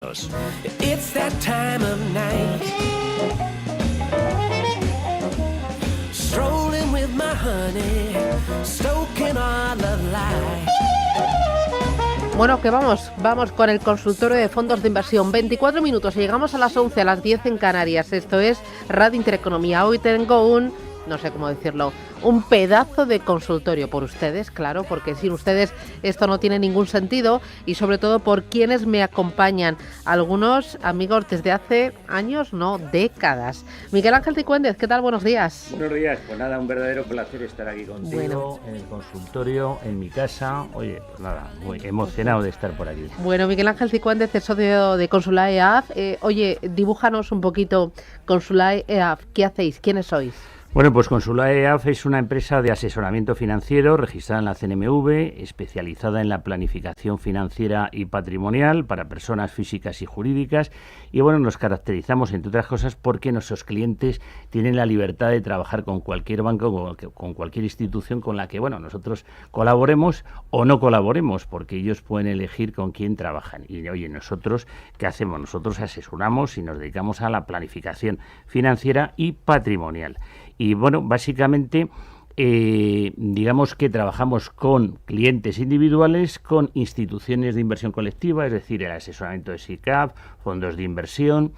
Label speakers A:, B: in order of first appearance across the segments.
A: It's that time of night. Strolling with my honey, stoking our love light.
B: Bueno, que vamos con el consultorio de fondos de inversión. 24 minutos y llegamos a las 11, a las 10 en Canarias. Esto es Radio Intereconomía. Hoy tengo no sé cómo decirlo, un pedazo de consultorio por ustedes, claro, porque sin ustedes esto no tiene ningún sentido, y sobre todo por quienes me acompañan, algunos amigos desde hace años, no, décadas. Miguel Ángel Cicúendez, ¿qué tal? Buenos días.
C: Buenos días, pues nada, un verdadero placer estar aquí contigo, en el consultorio, en mi casa. Oye, pues nada, muy emocionado de estar por aquí.
B: Bueno, Miguel Ángel Cicúendez es socio de Consulae EAF. Oye, dibújanos un poquito Consulae EAF, ¿qué hacéis? ¿Quiénes sois?
C: Bueno, pues Consulae EAF es una empresa de asesoramiento financiero registrada en la CNMV, especializada en la planificación financiera y patrimonial para personas físicas y jurídicas. Y bueno, nos caracterizamos, entre otras cosas, porque nuestros clientes tienen la libertad de trabajar con cualquier banco, con cualquier institución con la que, bueno, nosotros colaboremos o no colaboremos, porque ellos pueden elegir con quién trabajan. Y oye, nosotros, ¿qué hacemos? Nosotros asesoramos y nos dedicamos a la planificación financiera y patrimonial. Y bueno, básicamente, digamos que trabajamos con clientes individuales, con instituciones de inversión colectiva, es decir, el asesoramiento de SICAV, fondos de inversión,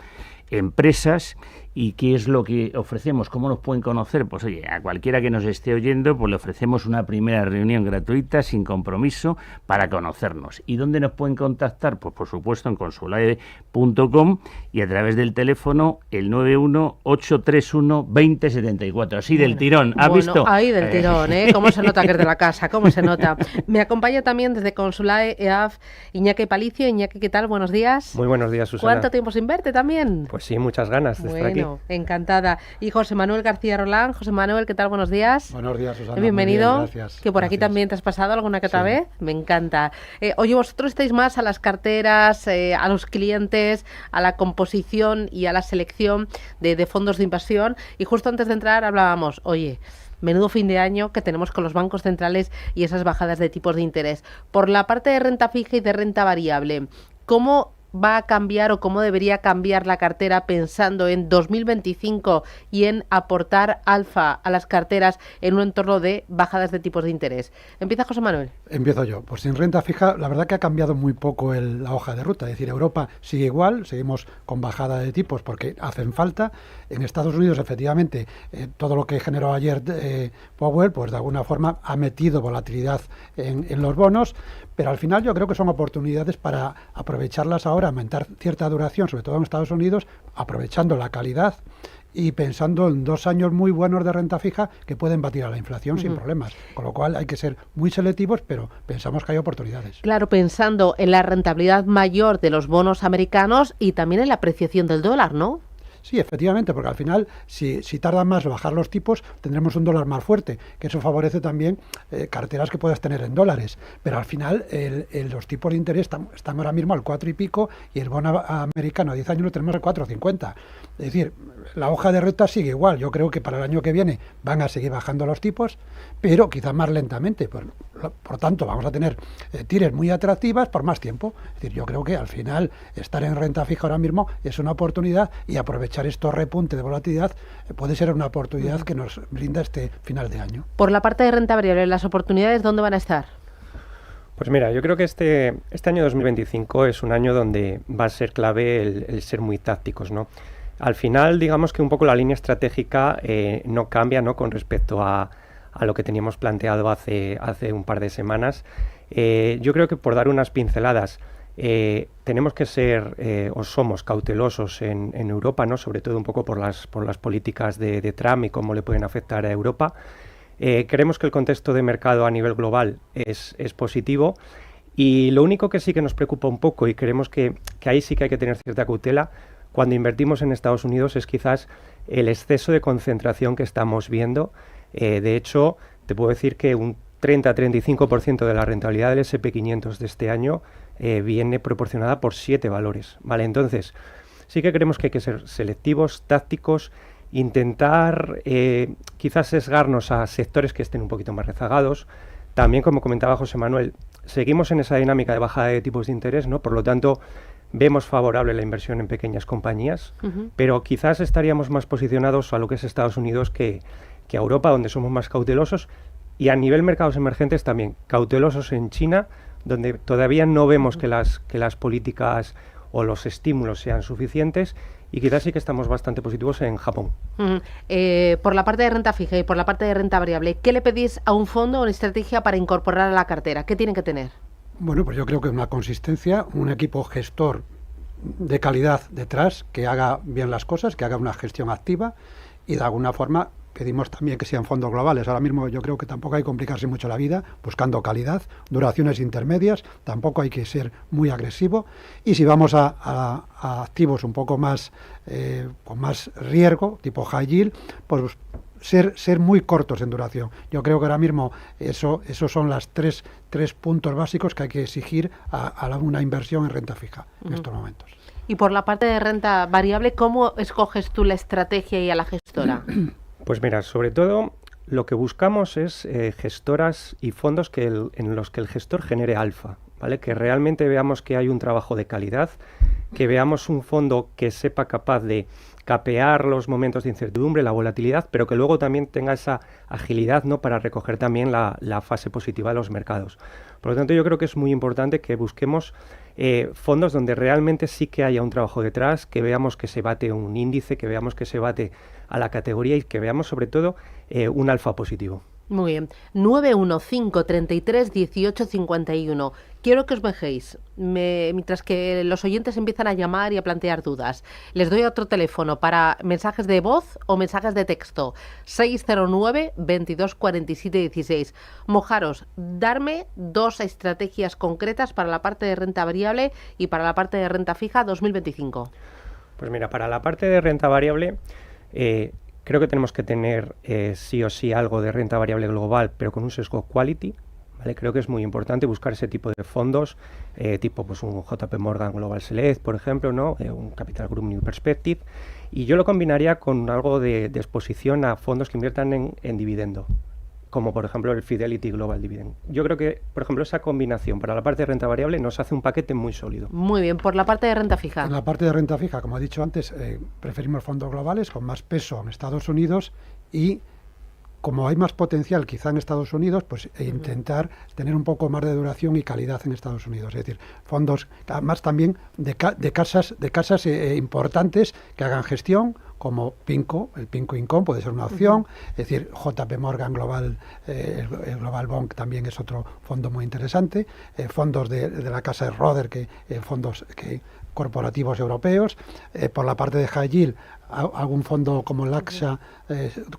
C: empresas. ¿Y qué es lo que ofrecemos? ¿Cómo nos pueden conocer? Pues oye, a cualquiera que nos esté oyendo, pues le ofrecemos una primera reunión gratuita, sin compromiso, para conocernos. ¿Y dónde nos pueden contactar? Pues por supuesto en consulae.com y a través del teléfono el 918312074. Así del tirón, ¿has visto?
B: Ahí del tirón, ¿eh? ¿Cómo se nota que es de la casa? ¿Cómo se nota? Me acompaña también desde Consulae EAF Iñaki Palicio. Iñaki, ¿qué tal? Buenos días.
D: Muy buenos días, Susana.
B: ¿Cuánto tiempo sin verte también?
D: Pues sí, muchas ganas de estar aquí.
B: Encantada. Y José Manuel García Rolán. José Manuel, ¿qué tal? Buenos días.
E: Buenos días, Susana.
B: Bienvenido.
E: Muy bien, gracias.
B: Que por aquí también te has pasado alguna que otra vez. Me encanta. Oye, vosotros estáis más a las carteras, a los clientes, a la composición y a la selección de fondos de inversión. Y justo antes de entrar hablábamos, oye, menudo fin de año que tenemos con los bancos centrales y esas bajadas de tipos de interés. Por la parte de renta fija y de renta variable, ¿cómo va a cambiar o cómo debería cambiar la cartera pensando en 2025 y en aportar alfa a las carteras en un entorno de bajadas de tipos de interés? Empieza José Manuel.
E: Empiezo yo. Pues sin renta fija, la verdad que ha cambiado muy poco la hoja de ruta. Es decir, Europa sigue igual, seguimos con bajada de tipos porque hacen falta. En Estados Unidos, efectivamente, todo lo que generó ayer Powell, pues de alguna forma ha metido volatilidad en los bonos, pero al final yo creo que son oportunidades para aprovecharlas ahora, aumentar cierta duración, sobre todo en Estados Unidos, aprovechando la calidad y pensando en 2 años muy buenos de renta fija que pueden batir a la inflación sin problemas. Con lo cual hay que ser muy selectivos, pero pensamos que hay oportunidades.
B: Claro, pensando en la rentabilidad mayor de los bonos americanos y también en la apreciación del dólar, ¿no?
E: Sí, efectivamente, porque al final, si tardan más bajar los tipos, tendremos un dólar más fuerte, que eso favorece también carteras que puedas tener en dólares. Pero al final, los tipos de interés están ahora mismo al 4 y pico, y el bono americano a 10 años lo tenemos al 4,50. Es decir, la hoja de ruta sigue igual. Yo creo que para el año que viene van a seguir bajando los tipos, pero quizás más lentamente. Por tanto, vamos a tener tires muy atractivas por más tiempo. Es decir, yo creo que al final estar en renta fija ahora mismo es una oportunidad, y aprovechar estos repuntes de volatilidad puede ser una oportunidad que nos brinda este final de año.
B: Por la parte de renta variable, ¿las oportunidades dónde van a estar?
D: Pues mira, yo creo que este año 2025 es un año donde va a ser clave el ser muy tácticos, ¿no? Al final, digamos que un poco la línea estratégica no cambia, ¿no?, con respecto a lo que teníamos planteado hace un par de semanas. Yo creo que, por dar unas pinceladas, tenemos que ser o somos cautelosos en Europa, ¿no?, sobre todo un poco por las políticas de Trump y cómo le pueden afectar a Europa. Creemos que el contexto de mercado a nivel global es positivo, y lo único que sí que nos preocupa un poco, y creemos que ahí sí que hay que tener cierta cautela cuando invertimos en Estados Unidos, es quizás el exceso de concentración que estamos viendo. De hecho, te puedo decir que un 30-35% de la rentabilidad del S&P 500 de este año viene proporcionada por 7 valores, ¿vale? Entonces, sí que creemos que hay que ser selectivos, tácticos, intentar quizás sesgarnos a sectores que estén un poquito más rezagados. También, como comentaba José Manuel, seguimos en esa dinámica de bajada de tipos de interés, ¿no? Por lo tanto, vemos favorable la inversión en pequeñas compañías, pero quizás estaríamos más posicionados a lo que es Estados Unidos que a Europa, donde somos más cautelosos, y a nivel mercados emergentes también, cautelosos en China, donde todavía no vemos que las políticas o los estímulos sean suficientes, y quizás sí que estamos bastante positivos en Japón.
B: Por la parte de renta fija y por la parte de renta variable, ¿qué le pedís a un fondo o una estrategia para incorporar a la cartera? ¿Qué tiene que tener?
E: Bueno, pues yo creo que una consistencia, un equipo gestor de calidad detrás, que haga bien las cosas, que haga una gestión activa, y de alguna forma pedimos también que sean fondos globales. Ahora mismo yo creo que tampoco hay que complicarse mucho la vida buscando calidad, duraciones intermedias, tampoco hay que ser muy agresivo, y si vamos a activos un poco más con más riesgo, tipo high yield, pues ser muy cortos en duración. Yo creo que ahora mismo esos son los tres puntos básicos que hay que exigir a una inversión en renta fija en estos momentos.
B: Y por la parte de renta variable, ¿cómo escoges tú la estrategia y a la gestora?
D: Pues mira, sobre todo lo que buscamos es gestoras y fondos en los que el gestor genere alfa, ¿vale? Que realmente veamos que hay un trabajo de calidad, que veamos un fondo que sepa capaz de capear los momentos de incertidumbre, la volatilidad, pero que luego también tenga esa agilidad, ¿no?, para recoger también la fase positiva de los mercados. Por lo tanto, yo creo que es muy importante que busquemos fondos donde realmente sí que haya un trabajo detrás, que veamos que se bate un índice, que veamos que se bate a la categoría y que veamos sobre todo un alfa positivo.
B: Muy bien. 915331851. Quiero que os dejéis, mientras que los oyentes empiezan a llamar y a plantear dudas. Les doy otro teléfono para mensajes de voz o mensajes de texto. 609 22 47 16. Mojaros, darme dos estrategias concretas para la parte de renta variable y para la parte de renta fija 2025.
D: Pues mira, para la parte de renta variable, creo que tenemos que tener sí o sí algo de renta variable global, pero con un sesgo quality, ¿vale? Creo que es muy importante buscar ese tipo de fondos, tipo pues un JP Morgan Global Select, por ejemplo, ¿no? Un Capital Group New Perspective, y yo lo combinaría con algo de exposición a fondos que inviertan en dividendo, como por ejemplo el Fidelity Global Dividend. Yo creo que, por ejemplo, esa combinación para la parte de renta variable nos hace un paquete muy sólido.
B: Muy bien, por la parte de renta fija.
E: En la parte de renta fija, como he dicho antes, preferimos fondos globales con más peso en Estados Unidos, y como hay más potencial quizá en Estados Unidos, pues intentar tener un poco más de duración y calidad en Estados Unidos. Es decir, fondos además también de casas importantes que hagan gestión, como PIMCO, el PIMCO Income puede ser una opción, es decir, JP Morgan Global, el Global Bond también es otro fondo muy interesante, fondos de la casa de Roder, fondos corporativos europeos, por la parte de high yield, algún fondo como Laxa,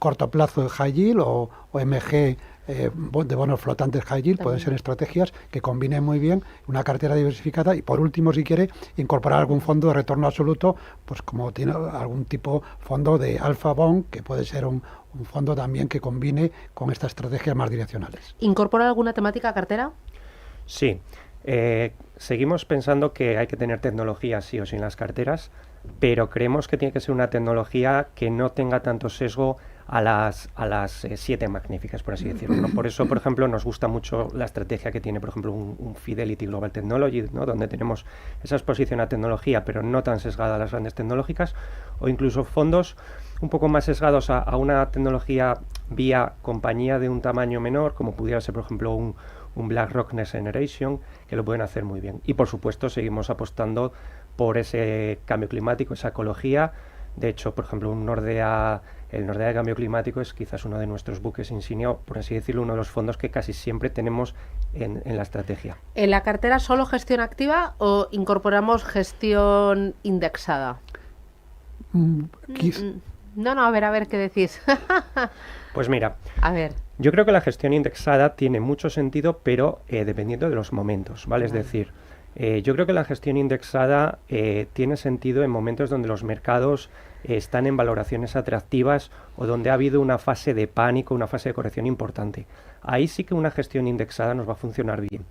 E: corto plazo de high yield, o MG, de bonos flotantes high yield, pueden ser estrategias que combinen muy bien una cartera diversificada. Y por último, si quiere, incorporar algún fondo de retorno absoluto, pues como tiene algún tipo fondo de alpha bond, que puede ser un fondo también que combine con estas estrategias más direccionales.
B: ¿Incorpora alguna temática a cartera?
D: Sí. Seguimos pensando que hay que tener tecnología sí o sí en las carteras, pero creemos que tiene que ser una tecnología que no tenga tanto sesgo a las 7 magníficas, por así decirlo, ¿no? Por eso, por ejemplo, nos gusta mucho la estrategia que tiene, por ejemplo, un Fidelity Global Technology, ¿no?, donde tenemos esa exposición a tecnología, pero no tan sesgada a las grandes tecnológicas, o incluso fondos un poco más sesgados a una tecnología vía compañía de un tamaño menor, como pudiera ser, por ejemplo, un BlackRock Next Generation, que lo pueden hacer muy bien. Y por supuesto seguimos apostando por ese cambio climático, esa ecología. De hecho, por ejemplo, el Nordea de Cambio Climático es quizás uno de nuestros buques insignia, por así decirlo, uno de los fondos que casi siempre tenemos en la estrategia.
B: ¿En la cartera solo gestión activa o incorporamos gestión indexada? No, a ver, ¿qué decís?
D: Pues mira,
B: a ver.
D: Yo creo que la gestión indexada tiene mucho sentido, pero dependiendo de los momentos, ¿vale? Es decir, yo creo que la gestión indexada tiene sentido en momentos donde los mercados están en valoraciones atractivas o donde ha habido una fase de pánico, una fase de corrección importante. Ahí sí que una gestión indexada nos va a funcionar bien.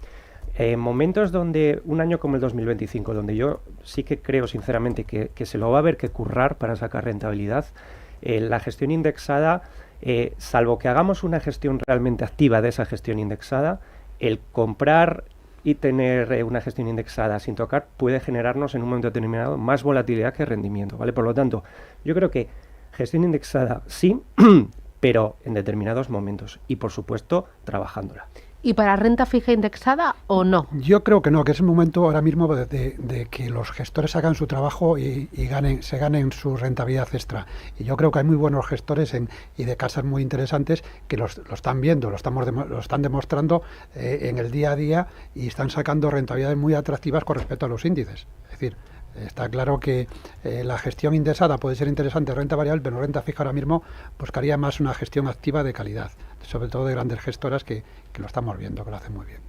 D: En momentos donde, un año como el 2025, donde yo sí que creo sinceramente que se lo va a haber que currar para sacar rentabilidad, la gestión indexada, salvo que hagamos una gestión realmente activa de esa gestión indexada, el comprar y tener una gestión indexada sin tocar puede generarnos en un momento determinado más volatilidad que rendimiento, ¿vale? Por lo tanto, yo creo que gestión indexada sí, pero en determinados momentos y, por supuesto, trabajándola.
B: ¿Y para renta fija indexada o no?
E: Yo creo que no, que es el momento ahora mismo de que los gestores hagan su trabajo y se ganen su rentabilidad extra. Y yo creo que hay muy buenos gestores y de casas muy interesantes que lo están viendo, lo están demostrando en el día a día y están sacando rentabilidades muy atractivas con respecto a los índices. Es decir, está claro que la gestión indexada puede ser interesante, renta variable, pero renta fija ahora mismo buscaría más una gestión activa de calidad, sobre todo de grandes gestoras que lo estamos viendo, que lo hacen muy bien.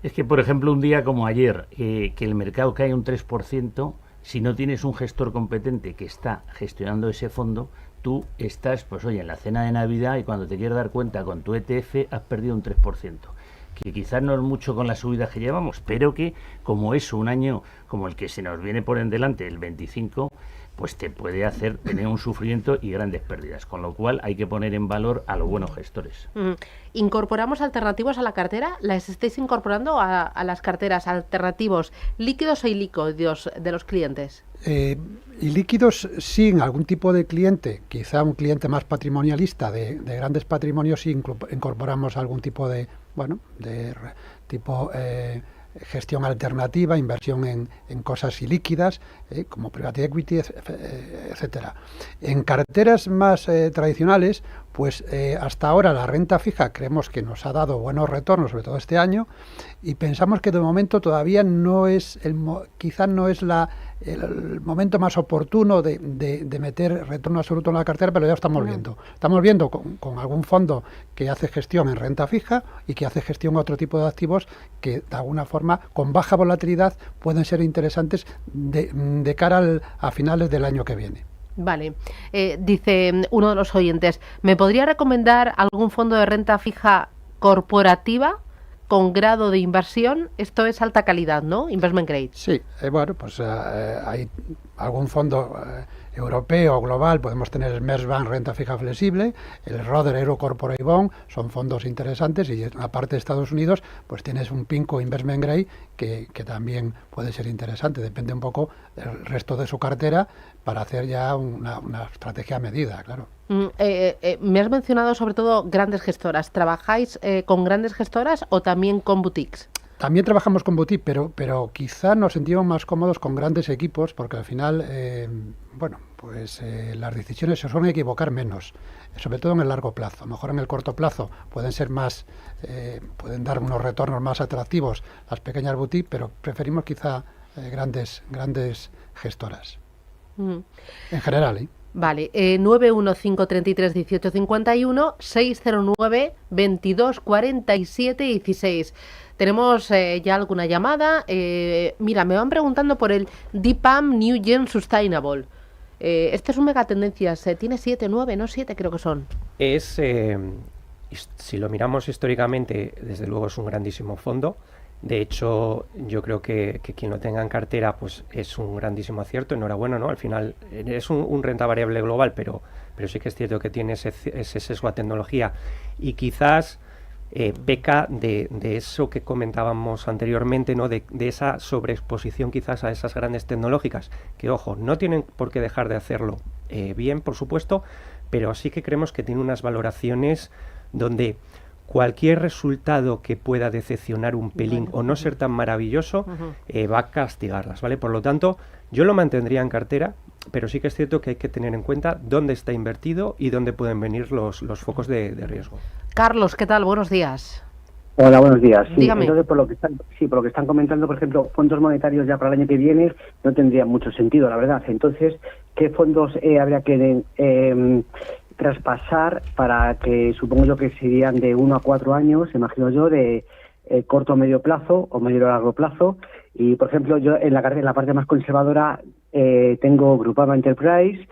C: Es que, por ejemplo, un día como ayer, que el mercado cae un 3%, si no tienes un gestor competente que está gestionando ese fondo, tú estás, pues oye, en la cena de Navidad y cuando te quieres dar cuenta con tu ETF has perdido un 3%. Que quizás no es mucho con la subida que llevamos, pero que como es un año como el que se nos viene por en delante, el 25, pues te puede hacer tener un sufrimiento y grandes pérdidas, con lo cual hay que poner en valor a los buenos gestores.
B: ¿Incorporamos alternativos a la cartera? ¿Las estáis incorporando a las carteras alternativos líquidos o ilíquidos de los clientes? Y
E: líquidos sí, en algún tipo de cliente, quizá un cliente más patrimonialista de grandes patrimonios, sí incorporamos algún tipo de gestión alternativa, inversión en cosas ilíquidas, como private equity, etcétera. En carteras más tradicionales, pues hasta ahora la renta fija creemos que nos ha dado buenos retornos, sobre todo este año, y pensamos que de momento todavía no es quizás no es el momento más oportuno de meter retorno absoluto en la cartera, pero ya lo estamos viendo. Estamos viendo con algún fondo que hace gestión en renta fija y que hace gestión a otro tipo de activos que de alguna forma con baja volatilidad pueden ser interesantes de cara a finales del año que viene.
B: Vale. Dice uno de los oyentes, ¿me podría recomendar algún fondo de renta fija corporativa con grado de inversión? Esto es alta calidad, ¿no? Investment grade.
E: Sí, pues hay algún fondo europeo o global, podemos tener el Merzbank renta fija flexible, el Roder Euro Corporate Bond, son fondos interesantes, y en la parte de Estados Unidos pues tienes un PIMCO Investment Grade que también puede ser interesante, depende un poco del resto de su cartera para hacer ya una estrategia a medida, claro.
B: Me has mencionado sobre todo grandes gestoras. ¿Trabajáis con grandes gestoras o también con boutiques?
E: También trabajamos con boutique, pero quizá nos sentimos más cómodos con grandes equipos, porque al final, las decisiones se suelen equivocar menos, sobre todo en el largo plazo. A lo mejor en el corto plazo pueden ser más, pueden dar unos retornos más atractivos las pequeñas boutiques, pero preferimos quizá grandes gestoras. En general, ¿eh?
B: Vale, 915331851, 609 2247 16. Tenemos ya alguna llamada. Mira, me van preguntando por el DPAM New Gen Sustainable. Este es un megatendencias, tiene 7, 9, no 7 creo que son.
D: Si lo miramos históricamente, desde luego es un grandísimo fondo. De hecho, yo creo que quien lo tenga en cartera pues es un grandísimo acierto. Enhorabuena, ¿no? Al final es un renta variable global, pero sí que es cierto que tiene ese sesgo a tecnología y quizás peca de eso que comentábamos anteriormente, ¿no? De esa sobreexposición quizás a esas grandes tecnológicas, que ojo, no tienen por qué dejar de hacerlo bien, por supuesto, pero sí que creemos que tiene unas valoraciones donde cualquier resultado que pueda decepcionar un pelín o no ser tan maravilloso va a castigarlas, ¿vale? Por lo tanto, yo lo mantendría en cartera, pero sí que es cierto que hay que tener en cuenta dónde está invertido y dónde pueden venir los focos de riesgo.
B: Carlos, ¿qué tal? Buenos días.
F: Hola, buenos días. Sí,
B: dígame.
F: Entonces, por lo que están comentando, por ejemplo, fondos monetarios ya para el año que viene no tendría mucho sentido, la verdad. Entonces, ¿qué fondos habría que traspasar para que, supongo yo que serían de 1 a 4 años, imagino yo, de corto o medio plazo o medio o largo plazo? Y, por ejemplo, yo en la parte más conservadora tengo Groupama Enterprise,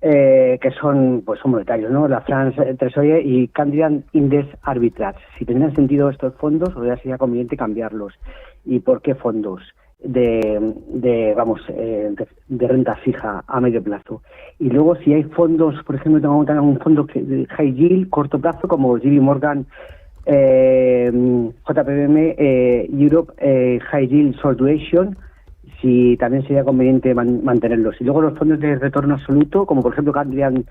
F: que son monetarios, ¿no? La France Tresoye y Candian Index Arbitrage. Si tendrían sentido estos fondos, o ya sería conveniente cambiarlos. ¿Y por qué fondos de renta fija a medio plazo? Y luego, si hay fondos, por ejemplo, tengo un fondo de high yield, corto plazo, como JP Morgan JPM Europe High Yield Short Duration, si también sería conveniente mantenerlos. Y luego los fondos de retorno absoluto, como por ejemplo Canadian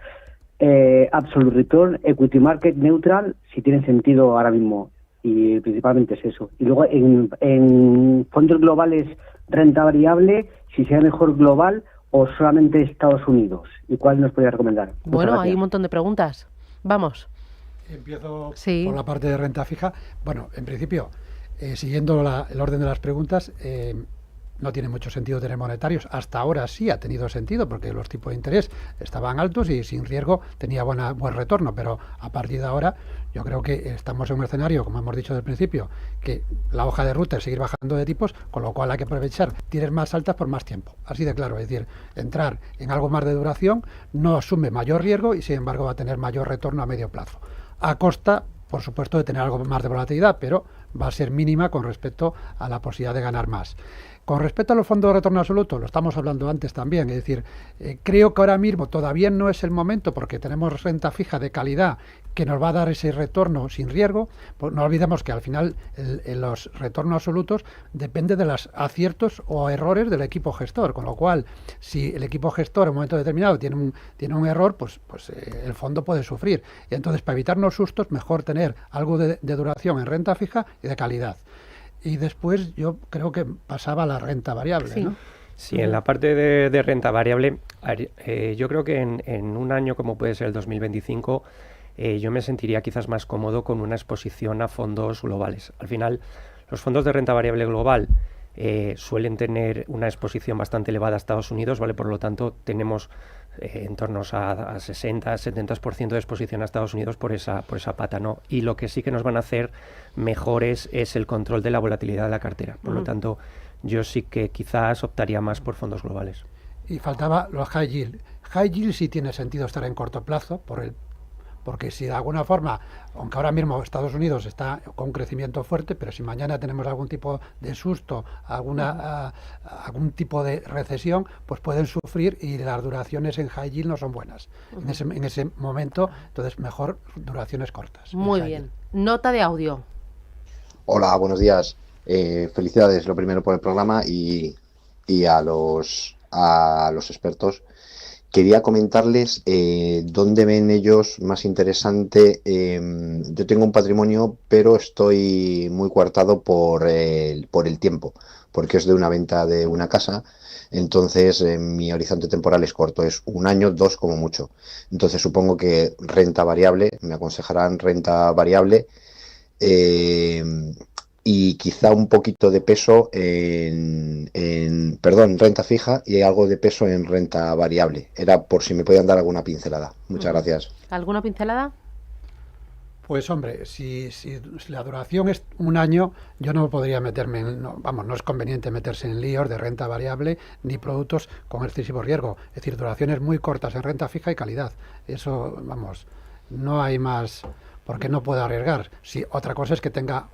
F: Absolute Return, Equity Market Neutral, si tienen sentido ahora mismo. Y principalmente es eso. Y luego en fondos globales renta variable, si sea mejor global o solamente Estados Unidos. ¿Y cuál nos podría recomendar?
B: Bueno, hay un montón de preguntas. Vamos.
E: Empiezo
B: Sí.
E: por la parte de renta fija. Bueno, en principio, siguiendo el orden de las preguntas, no tiene mucho sentido tener monetarios. Hasta ahora sí ha tenido sentido porque los tipos de interés estaban altos y sin riesgo tenía buen retorno, pero a partir de ahora yo creo que estamos en un escenario, como hemos dicho desde el principio, que la hoja de ruta es seguir bajando de tipos, con lo cual hay que aprovechar tires más altas por más tiempo. Así de claro, es decir, entrar en algo más de duración no asume mayor riesgo y sin embargo va a tener mayor retorno a medio plazo. A costa, por supuesto, de tener algo más de volatilidad, pero va a ser mínima con respecto a la posibilidad de ganar más. Con respecto a los fondos de retorno absoluto, lo estamos hablando antes también, es decir, creo que ahora mismo todavía no es el momento porque tenemos renta fija de calidad que nos va a dar ese retorno sin riesgo. Pues no olvidemos que al final los retornos absolutos depende de los aciertos o errores del equipo gestor, con lo cual si el equipo gestor en un momento determinado tiene un error, pues el fondo puede sufrir. Y entonces, para evitarnos sustos, mejor tener algo de duración en renta fija y de calidad. Y después yo creo que pasaba a la renta variable,
B: Sí.
E: ¿no?
D: Sí, en la parte de renta variable, yo creo que en un año como puede ser el 2025, yo me sentiría quizás más cómodo con una exposición a fondos globales. Al final, los fondos de renta variable global suelen tener una exposición bastante elevada a Estados Unidos, ¿vale? Por lo tanto, tenemos en torno a 60-70% de exposición a Estados Unidos por esa pata, ¿no? Y lo que sí que nos van a hacer mejores es el control de la volatilidad de la cartera. Por lo tanto, yo sí que quizás optaría más por fondos globales.
E: Y faltaba los high yield. High yield sí tiene sentido estar en corto plazo porque si de alguna forma, aunque ahora mismo Estados Unidos está con un crecimiento fuerte, pero si mañana tenemos algún tipo de susto, algún tipo de recesión, pues pueden sufrir y las duraciones en high yield no son buenas. En ese momento, entonces mejor duraciones cortas.
B: Muy
E: en high
B: bien. Nota de audio.
G: Hola, buenos días. Felicidades lo primero por el programa y a los expertos. Quería comentarles dónde ven ellos más interesante. Yo tengo un patrimonio, pero estoy muy coartado por el tiempo, porque es de una venta de una casa. Entonces mi horizonte temporal es corto, es 1 año, 2 como mucho. Entonces supongo que renta variable, me aconsejarán renta variable. Y quizá un poquito de peso en renta fija y algo de peso en renta variable. Era por si me podían dar alguna pincelada. Muchas gracias.
B: ¿Alguna pincelada?
E: Pues hombre, si la duración es 1 año, yo no podría meterme no es conveniente meterse en líos de renta variable ni productos con excesivo riesgo. Es decir, duraciones muy cortas en renta fija y calidad. Eso, no hay más, porque no puedo arriesgar. Si otra cosa es que tenga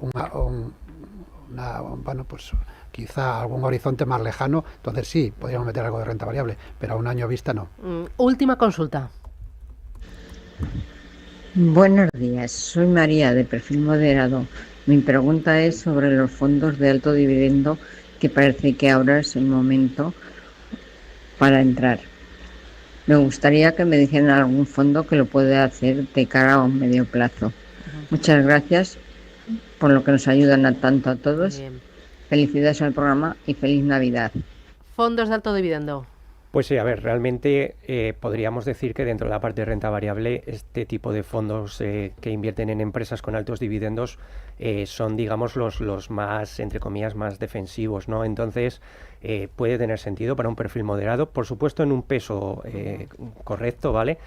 E: quizá algún horizonte más lejano, entonces sí, podríamos meter algo de renta variable, pero a 1 año vista no.
B: Última consulta.
H: Buenos días, soy María de Perfil Moderado. Mi pregunta es sobre los fondos de alto dividendo, que parece que ahora es el momento para entrar. Me gustaría que me dijeran algún fondo que lo pueda hacer de cara a un medio plazo. Muchas gracias por lo que nos ayudan tanto a todos.
B: Bien.
H: Felicidades al programa y feliz Navidad.
B: Fondos de alto dividendo.
D: Pues sí, a ver, realmente podríamos decir que dentro de la parte de renta variable, este tipo de fondos que invierten en empresas con altos dividendos son, digamos, los más, entre comillas, más defensivos, ¿no? Entonces, puede tener sentido para un perfil moderado, por supuesto en un peso correcto, ¿vale?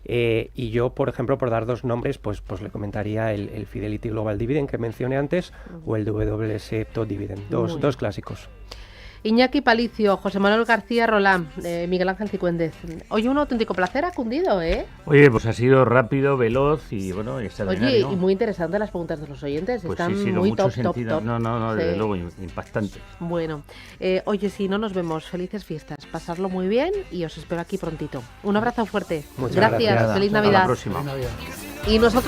D: Y yo, por ejemplo, por dar 2 nombres, pues le comentaría el Fidelity Global Dividend que mencioné antes o el WS Top Dividend, dos clásicos.
B: Iñaki Palicio, José Manuel García Rolán, Miguel Ángel Cicuéndez. Oye, un auténtico placer, ha cundido, ¿eh?
C: Oye, pues ha sido rápido, veloz y bueno, extraordinario.
B: Oye, y muy interesante las preguntas de los oyentes.
C: Pues
B: están
C: sí,
B: muy
C: mucho
B: top.
C: sentido. No, desde
B: Sí.
C: luego, impactante.
B: Bueno, oye, si no nos vemos, felices fiestas, pasarlo muy bien y os espero aquí prontito. Un abrazo fuerte.
D: Muchas
B: Gracias,
D: gracias.
B: feliz
C: Hasta
B: Navidad.
C: la próxima.
E: Feliz Navidad.
B: Y nosotros